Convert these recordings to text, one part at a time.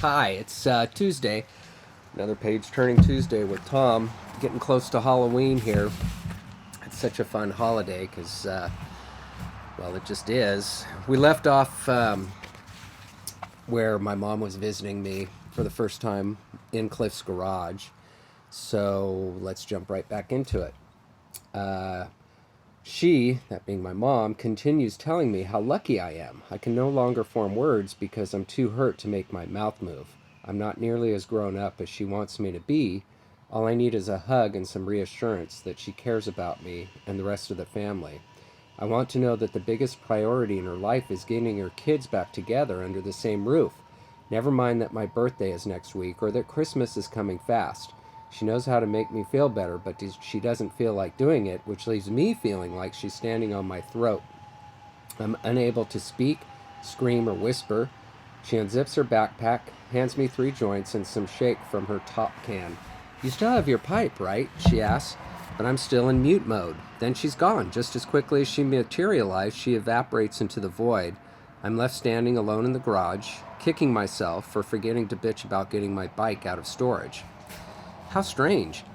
Hi, it's Tuesday, another page turning Tuesday with Tom. Getting close to Halloween here. It's such a fun holiday because, well, it just is. We left off where my mom was visiting me for the first time in Cliff's garage. So let's jump right back into it. She, that being my mom, continues telling me how lucky I am. I can no longer form words because I'm too hurt to make my mouth move. I'm not nearly as grown up as she wants me to be. All I need is a hug and some reassurance that she cares about me and the rest of the family. I want to know that the biggest priority in her life is getting her kids back together under the same roof. Never mind that my birthday is next week or that Christmas is coming fast. She knows how to make me feel better, but she doesn't feel like doing it, which leaves me feeling like she's standing on my throat. I'm unable to speak, scream, or whisper. She unzips her backpack, hands me 3 joints and some shake from her top can. "You still have your pipe, right?" she asks, but I'm still in mute mode. Then she's gone. Just as quickly as she materialized, she evaporates into the void. I'm left standing alone in the garage, kicking myself for forgetting to bitch about getting my bike out of storage. How strange.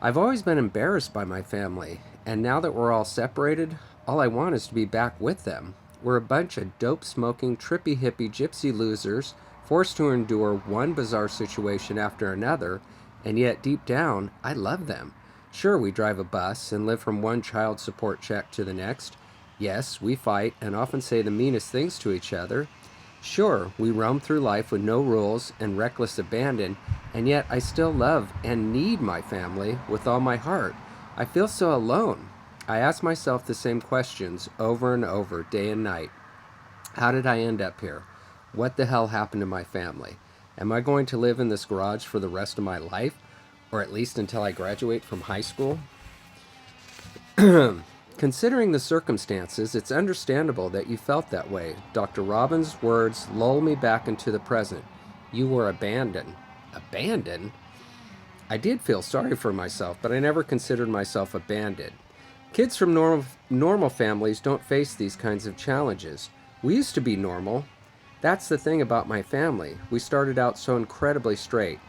I've always been embarrassed by my family, and now that we're all separated, all I want is to be back with them. We're a bunch of dope-smoking, trippy hippie gypsy losers, forced to endure one bizarre situation after another, and yet deep down, I love them. Sure, we drive a bus and live from one child support check to the next. Yes, we fight and often say the meanest things to each other. Sure, we roam through life with no rules and reckless abandon, and yet I still love and need my family with all my heart. I feel so alone. I ask myself the same questions over and over, day and night. How did I end up here? What the hell happened to my family? Am I going to live in this garage for the rest of my life? Or at least until I graduate from high school? Considering the circumstances, it's understandable that you felt that way. Dr. Robin's words lull me back into the present. You were abandoned. Abandoned? I did feel sorry for myself, but I never considered myself abandoned. Kids from normal families don't face these kinds of challenges. We used to be normal. That's the thing about my family. We started out so incredibly straight.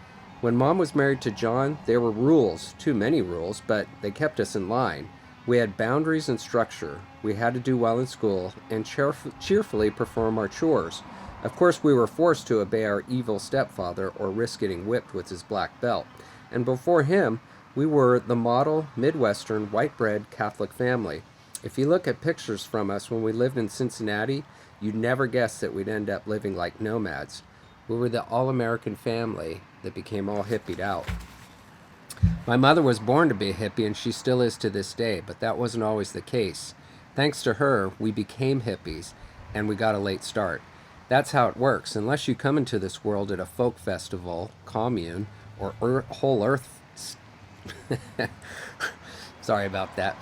When Mom was married to John, there were rules, too many rules, but they kept us in line. We had boundaries and structure. We had to do well in school and cheerfully perform our chores. Of course, we were forced to obey our evil stepfather or risk getting whipped with his black belt. And before him, we were the model, midwestern, white-bread Catholic family. If you look at pictures from us when we lived in Cincinnati, you'd never guess that we'd end up living like nomads. We were the all-American family that became all hippied out. My mother was born to be a hippie, and she still is to this day, but that wasn't always the case. Thanks to her, we became hippies, and we got a late start. That's how it works. Unless you come into this world at a folk festival, commune, or whole earth... Sorry about that.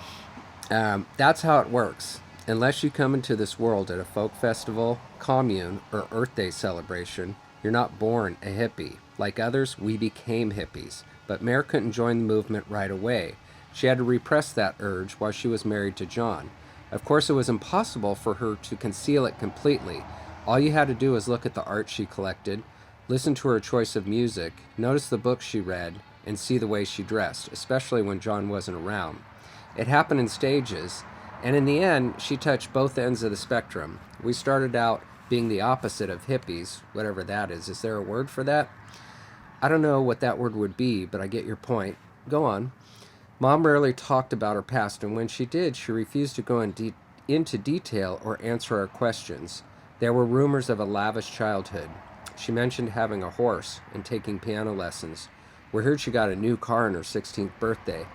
That's how it works. Unless you come into this world at a folk festival, commune, or Earth Day celebration, you're not born a hippie. Like others, we became hippies. But Mare couldn't join the movement right away. She had to repress that urge while she was married to John. Of course, it was impossible for her to conceal it completely. All you had to do was look at the art she collected, listen to her choice of music, notice the books she read, and see the way she dressed, especially when John wasn't around. It happened in stages, and in the end, she touched both ends of the spectrum. We started out being the opposite of hippies, whatever that is. Is there a word for that? I don't know what that word would be, but I get your point. Go on. Mom rarely talked about her past, and when she did, she refused to go into detail or answer our questions. There were rumors of a lavish childhood. She mentioned having a horse and taking piano lessons. We heard she got a new car on her 16th birthday.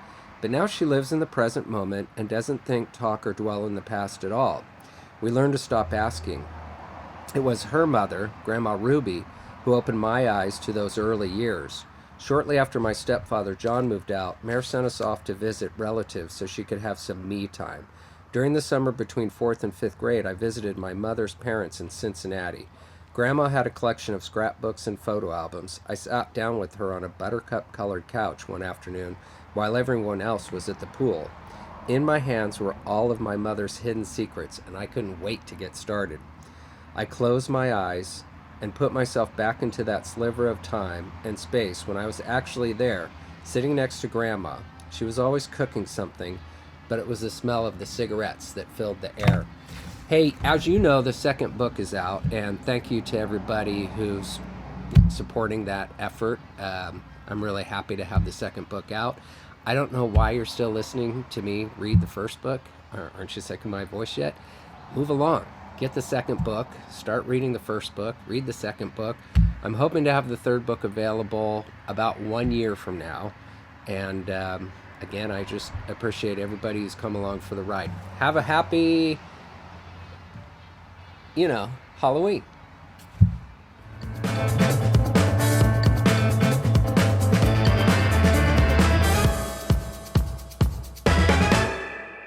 But now she lives in the present moment and doesn't think, talk, or dwell in the past at all. We learned to stop asking. It was her mother, Grandma Ruby, who opened my eyes to those early years. Shortly after my stepfather John moved out, Mare sent us off to visit relatives so she could have some me time. During the summer between 4th and 5th grade, I visited my mother's parents in Cincinnati. Grandma had a collection of scrapbooks and photo albums. I sat down with her on a buttercup-colored couch one afternoon while everyone else was at the pool. In my hands were all of my mother's hidden secrets, and I couldn't wait to get started. I closed my eyes and put myself back into that sliver of time and space when I was actually there, sitting next to Grandma. She was always cooking something, but it was the smell of the cigarettes that filled the air. Hey, as you know, the second book is out, and thank you to everybody who's supporting that effort. I'm really happy to have the second book out. I don't know why you're still listening to me read the first book. Aren't you sick of my voice yet? Move along. Get the second book. Start reading the first book. Read the second book. I'm hoping to have the third book available about 1 year from now. And again, I just appreciate everybody who's come along for the ride. Have a happy, Halloween.